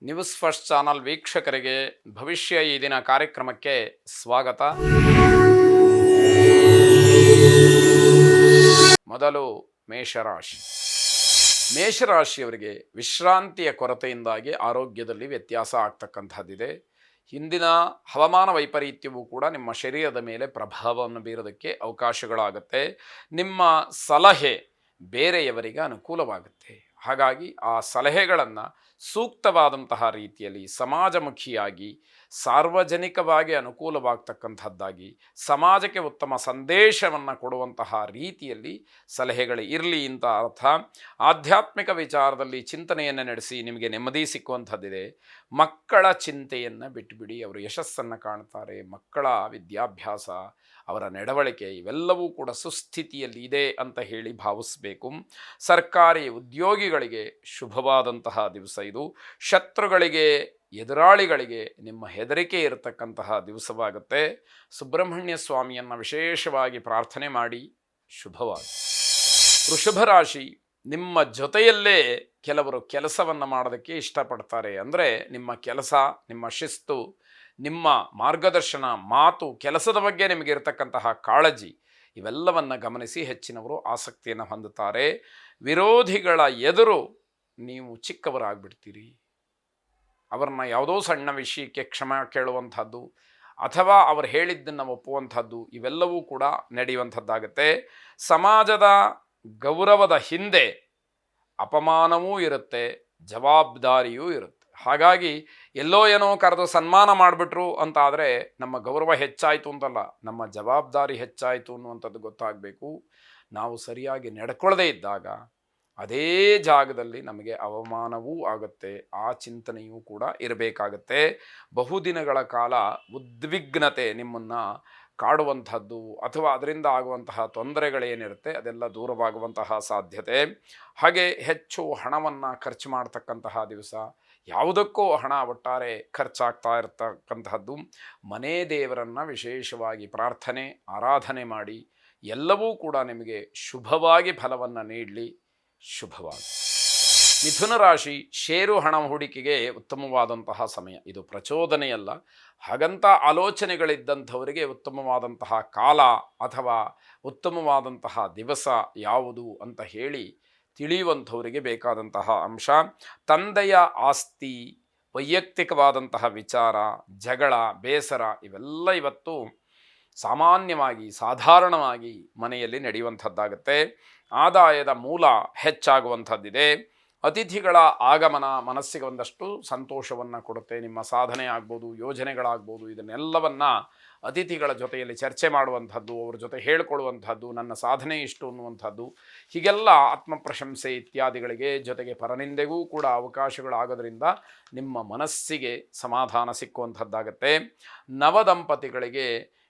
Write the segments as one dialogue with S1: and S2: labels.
S1: News first channel ವೀಕ್ಷಕರಿಗೆ ಭವಿಷ್ಯ ಈ ದಿನ ಕಾರ್ಯಕ್ರಮಕ್ಕೆ ಸ್ವಾಗತ. ಮೊದಲು ಮೇಷರಾಶಿ. ಮೇಷರಾಶಿಯವರಿಗೆ ವಿಶ್ರಾಂತಿಯ ಕೊರತೆಯಿಂದಾಗಿ ಆರೋಗ್ಯದಲ್ಲಿ ವ್ಯತ್ಯಾಸ ಆಗ್ತಕ್ಕಂಥದ್ದಿದೆ. ಹಿಂದಿನ ಹವಾಮಾನ ವೈಪರೀತ್ಯವೂ ಕೂಡ ನಿಮ್ಮ ಶರೀರದ ಮೇಲೆ ಪ್ರಭಾವವನ್ನು ಬೀರೋದಕ್ಕೆ ಅವಕಾಶಗಳಾಗುತ್ತೆ. ನಿಮ್ಮ ಸಲಹೆ ಬೇರೆಯವರಿಗೆ ಅನುಕೂಲವಾಗುತ್ತೆ. ಹಾಗಾಗಿ ಆ ಸಲಹೆಗಳನ್ನು ಸೂಕ್ತವಾದಂತಹ ರೀತಿಯಲ್ಲಿ ಸಮಾಜಮುಖಿಯಾಗಿ ಸಾರ್ವಜನಿಕವಾಗಿ ಅನುಕೂಲವಾಗ್ತಕ್ಕಂಥದ್ದಾಗಿ ಸಮಾಜಕ್ಕೆ ಉತ್ತಮ ಸಂದೇಶವನ್ನು ಕೊಡುವಂತಹ ರೀತಿಯಲ್ಲಿ ಸಲಹೆಗಳು ಇರಲಿ ಅಂತ ಅರ್ಥ. ಆಧ್ಯಾತ್ಮಿಕ ವಿಚಾರದಲ್ಲಿ ಚಿಂತನೆಯನ್ನು ನಡೆಸಿ ನಿಮಗೆ ನೆಮ್ಮದಿ ಸಿಕ್ಕುವಂಥದ್ದಿದೆ. ಮಕ್ಕಳ ಚಿಂತೆಯನ್ನು ಬಿಟ್ಟುಬಿಡಿ, ಅವರು ಯಶಸ್ಸನ್ನು ಕಾಣ್ತಾರೆ. ಮಕ್ಕಳ ವಿದ್ಯಾಭ್ಯಾಸ, ಅವರ ನಡವಳಿಕೆ ಇವೆಲ್ಲವೂ ಕೂಡ ಸುಸ್ಥಿತಿಯಲ್ಲಿ ಇದೆ ಅಂತ ಹೇಳಿ ಭಾವಿಸಬೇಕು. ಸರ್ಕಾರಿ ಉದ್ಯೋಗಿಗಳಿಗೆ ಶುಭವಾದಂತಹ ದಿವಸ ಇದು. ಶತ್ರುಗಳಿಗೆ, ಎದುರಾಳಿಗಳಿಗೆ ನಿಮ್ಮ ಹೆದರಿಕೆ ಇರತಕ್ಕಂತಹ ದಿವಸವಾಗುತ್ತೆ. ಸುಬ್ರಹ್ಮಣ್ಯ ಸ್ವಾಮಿಯನ್ನು ವಿಶೇಷವಾಗಿ ಪ್ರಾರ್ಥನೆ ಮಾಡಿ ಶುಭವಾದ. ವೃಷಭ ರಾಶಿ. ನಿಮ್ಮ ಜೊತೆಯಲ್ಲೇ ಕೆಲವರು ಕೆಲಸವನ್ನು ಮಾಡೋದಕ್ಕೆ ಇಷ್ಟಪಡ್ತಾರೆ. ಅಂದರೆ ನಿಮ್ಮ ಕೆಲಸ, ನಿಮ್ಮ ಶಿಸ್ತು, ನಿಮ್ಮ ಮಾರ್ಗದರ್ಶನ, ಮಾತು, ಕೆಲಸದ ಬಗ್ಗೆ ನಿಮಗೆ ಇರತಕ್ಕಂತಹ ಕಾಳಜಿ ಇವೆಲ್ಲವನ್ನು ಗಮನಿಸಿ ಹೆಚ್ಚಿನವರು ಆಸಕ್ತಿಯನ್ನು ಹೊಂದುತ್ತಾರೆ. ವಿರೋಧಿಗಳ ಎದುರು ನೀವು ಚಿಕ್ಕವರಾಗ್ಬಿಡ್ತೀರಿ. ಅವರನ್ನ ಯಾವುದೋ ಸಣ್ಣ ವಿಷಯಕ್ಕೆ ಕ್ಷಮೆ ಕೇಳುವಂಥದ್ದು ಅಥವಾ ಅವರು ಹೇಳಿದ್ದನ್ನು ಒಪ್ಪುವಂಥದ್ದು ಇವೆಲ್ಲವೂ ಕೂಡ ನಡೆಯುವಂಥದ್ದಾಗುತ್ತೆ. ಸಮಾಜದ ಗೌರವದ ಹಿಂದೆ ಅಪಮಾನವೂ ಇರುತ್ತೆ, ಜವಾಬ್ದಾರಿಯೂ ಇರುತ್ತೆ. ಹಾಗಾಗಿ ಎಲ್ಲೋ ಏನೋ ಕರೆದು ಸನ್ಮಾನ ಮಾಡಿಬಿಟ್ರು ಅಂತ ಆದರೆ ನಮ್ಮ ಗೌರವ ಹೆಚ್ಚಾಯಿತು ಅಂತಲ್ಲ, ನಮ್ಮ ಜವಾಬ್ದಾರಿ ಹೆಚ್ಚಾಯಿತು ಅನ್ನುವಂಥದ್ದು ಗೊತ್ತಾಗಬೇಕು. ನಾವು ಸರಿಯಾಗಿ ನಡ್ಕೊಳ್ಳದೇ ಇದ್ದಾಗ ಅದೇ ಜಾಗದಲ್ಲಿ ನಮಗೆ ಅವಮಾನವೂ ಆಗುತ್ತೆ. ಆ ಚಿಂತನೆಯೂ ಕೂಡ ಇರಬೇಕಾಗತ್ತೆ. ಬಹುದಿನಗಳ ಕಾಲ ಉದ್ವಿಗ್ನತೆ ನಿಮ್ಮನ್ನು ಕಾಡುವಂಥದ್ದು ಅಥವಾ ಅದರಿಂದ ಆಗುವಂತಹ ತೊಂದರೆಗಳೇನಿರುತ್ತೆ ಅದೆಲ್ಲ ದೂರವಾಗುವಂತಹ ಸಾಧ್ಯತೆ. ಹಾಗೆ ಹೆಚ್ಚು ಹಣವನ್ನು ಖರ್ಚು ಮಾಡ್ತಕ್ಕಂತಹ ದಿವಸ. ಯಾವುದಕ್ಕೂ ಹಣ ಒಟ್ಟಾರೆ ಖರ್ಚಾಗ್ತಾ ಇರತಕ್ಕಂತಹದ್ದು. ಮನೆ ದೇವರನ್ನು ವಿಶೇಷವಾಗಿ ಪ್ರಾರ್ಥನೆ, ಆರಾಧನೆ ಮಾಡಿ. ಎಲ್ಲವೂ ಕೂಡ ನಿಮಗೆ ಶುಭವಾಗಿ ಫಲವನ್ನು ನೀಡಲಿ. ಶುಭವಾಗಿ. ಮಿಥುನ ರಾಶಿ. ಷೇರು ಹಣ ಹೂಡಿಕೆಗೆ ಉತ್ತಮವಾದಂತಹ ಸಮಯ ಇದು. ಪ್ರಚೋದನೆಯಲ್ಲ, ಹಾಗಂತ ಆಲೋಚನೆಗಳಿದ್ದಂಥವರಿಗೆ ಉತ್ತಮವಾದಂತಹ ಕಾಲ ಅಥವಾ ಉತ್ತಮವಾದಂತಹ ದಿವಸ ಯಾವುದು ಅಂತ ಹೇಳಿ ತಿಳಿಯುವಂಥವರಿಗೆ ಬೇಕಾದಂತಹ ಅಂಶ. ತಂದೆಯ ಆಸ್ತಿ, ವೈಯಕ್ತಿಕವಾದಂತಹ ವಿಚಾರ, ಜಗಳ, ಬೇಸರ ಇವೆಲ್ಲ ಇವತ್ತು ಸಾಮಾನ್ಯವಾಗಿ, ಸಾಧಾರಣವಾಗಿ ಮನೆಯಲ್ಲಿ ನಡೆಯುವಂಥದ್ದಾಗುತ್ತೆ. ಆದಾಯದ ಮೂಲ ಹೆಚ್ಚಾಗುವಂಥದ್ದಿದೆ. ಅತಿಥಿಗಳ ಆಗಮನ ಮನಸ್ಸಿಗೆ ಒಂದಷ್ಟು ಸಂತೋಷವನ್ನು ಕೊಡುತ್ತೆ. ನಿಮ್ಮ ಸಾಧನೆ ಆಗ್ಬೋದು, ಯೋಜನೆಗಳಾಗ್ಬೋದು, ಇದನ್ನೆಲ್ಲವನ್ನು ಅತಿಥಿಗಳ ಜೊತೆಯಲ್ಲಿ ಚರ್ಚೆ ಮಾಡುವಂಥದ್ದು, ಅವ್ರ ಜೊತೆ ಹೇಳ್ಕೊಳ್ಳುವಂಥದ್ದು, ನನ್ನ ಸಾಧನೆ ಇಷ್ಟು ಅನ್ನುವಂಥದ್ದು, ಹೀಗೆಲ್ಲ ಆತ್ಮಪ್ರಶಂಸೆ ಇತ್ಯಾದಿಗಳಿಗೆ, ಜೊತೆಗೆ ಪರನಿಂದೆಗೂ ಕೂಡ ಅವಕಾಶಗಳಾಗೋದ್ರಿಂದ ನಿಮ್ಮ ಮನಸ್ಸಿಗೆ ಸಮಾಧಾನ ಸಿಕ್ಕುವಂಥದ್ದಾಗತ್ತೆ. ನವದಂಪತಿಗಳಿಗೆ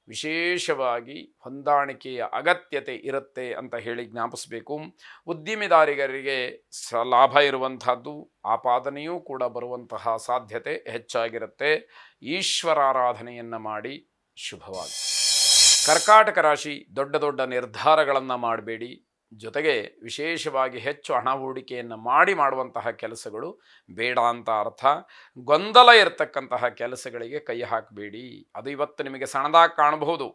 S1: ವಿಶೇಷವಾಗಿ ಹೊಂದಾಣಿಕೆಯ ಅಗತ್ಯತೆ ಇರುತ್ತೆ ಅಂತ ಹೇಳಿ ಜ್ಞಾಪಿಸಬೇಕು. ಉದ್ದಿಮೆದಾರರಿಗೆ ಲಾಭ ಇರುವಂಥದ್ದು, ಆಪಾದನೆಯೂ ಕೂಡ ಬರುವಂತಹ ಸಾಧ್ಯತೆ ಹೆಚ್ಚಾಗಿರುತ್ತೆ. ಈಶ್ವರಾರಾಧನೆಯನ್ನು ಮಾಡಿ ಶುಭವಾಗಿ. ಕರ್ಕಾಟಕ ರಾಶಿ. ದೊಡ್ಡ ದೊಡ್ಡ ನಿರ್ಧಾರಗಳನ್ನು ಮಾಡಬೇಡಿ. ಜೊತೆಗೆ ವಿಶೇಷವಾಗಿ ಹೆಚ್ಚು ಹಣ ಹೂಡಿಕೆಯನ್ನು ಮಾಡುವಂತಹ ಕೆಲಸಗಳು ಬೇಡ ಅಂತ ಅರ್ಥ. ಗೊಂದಲ ಇರತಕ್ಕಂತಹ ಕೆಲಸಗಳಿಗೆ ಕೈ ಹಾಕಬೇಡಿ. ಅದು ಇವತ್ತು ನಿಮಗೆ ಸಣ್ಣದಾಗಿ ಕಾಣಬಹುದು.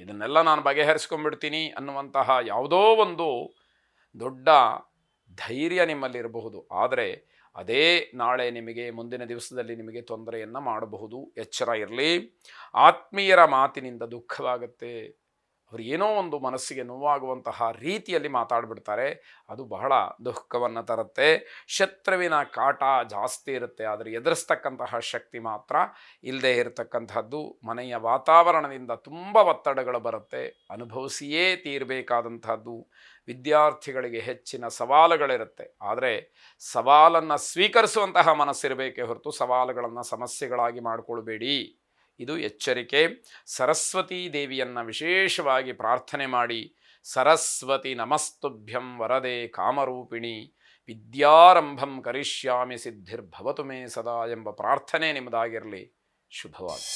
S1: ಇದನ್ನೆಲ್ಲ ನಾನು ಬಗೆಹರಿಸ್ಕೊಂಡ್ಬಿಡ್ತೀನಿ ಅನ್ನುವಂತಹ ಯಾವುದೋ ಒಂದು ದೊಡ್ಡ ಧೈರ್ಯ ನಿಮ್ಮಲ್ಲಿರಬಹುದು. ಆದರೆ ಅದೇ ನಾಳೆ ನಿಮಗೆ, ಮುಂದಿನ ದಿವಸದಲ್ಲಿ ನಿಮಗೆ ತೊಂದರೆಯನ್ನು ಮಾಡಬಹುದು. ಎಚ್ಚರ ಇರಲಿ. ಆತ್ಮೀಯರ ಮಾತಿನಿಂದ ದುಃಖವಾಗುತ್ತೆ. ಅವರು ಏನೋ ಒಂದು ಮನಸ್ಸಿಗೆ ನೋವಾಗುವಂತಹ ರೀತಿಯಲ್ಲಿ ಮಾತಾಡಿಬಿಡ್ತಾರೆ. ಅದು ಬಹಳ ದುಃಖವನ್ನು ತರುತ್ತೆ. ಶತ್ರುವಿನ ಕಾಟ ಜಾಸ್ತಿ ಇರುತ್ತೆ, ಆದರೆ ಎದುರಿಸ್ತಕ್ಕಂತಹ ಶಕ್ತಿ ಮಾತ್ರ ಇಲ್ಲದೆ ಇರತಕ್ಕಂಥದ್ದು. ಮನೆಯ ವಾತಾವರಣದಿಂದ ತುಂಬ ಒತ್ತಡಗಳು ಬರುತ್ತೆ, ಅನುಭವಿಸಿಯೇ ತೀರಬೇಕಾದಂಥದ್ದು. ವಿದ್ಯಾರ್ಥಿಗಳಿಗೆ ಹೆಚ್ಚಿನ ಸವಾಲುಗಳಿರುತ್ತೆ, ಆದರೆ ಸವಾಲನ್ನು ಸ್ವೀಕರಿಸುವಂತಹ ಮನಸ್ಸಿರಬೇಕೇ ಹೊರತು ಸವಾಲುಗಳನ್ನು ಸಮಸ್ಯೆಗಳಾಗಿ ಮಾಡಿಕೊಳ್ಬೇಡಿ. ಇದು ಎಚ್ಚರಿಕೆ. ಸರಸ್ವತೀ ದೇವಿಯನ್ನು ವಿಶೇಷವಾಗಿ ಪ್ರಾರ್ಥನೆ ಮಾಡಿ. ಸರಸ್ವತಿ ನಮಸ್ತುಭ್ಯಂ ವರದೆ ಕಾಮರೂಪಿಣಿ ವಿದ್ಯಾರಂಭಂ ಕರಿಷ್ಯಾಮಿ ಸಿದ್ಧಿರ್ಭವತು ಮೇ ಸದಾ ಎಂಬ ಪ್ರಾರ್ಥನೆ ನಿಮ್ಮದಾಗಿರಲಿ. ಶುಭವಾಗಿ.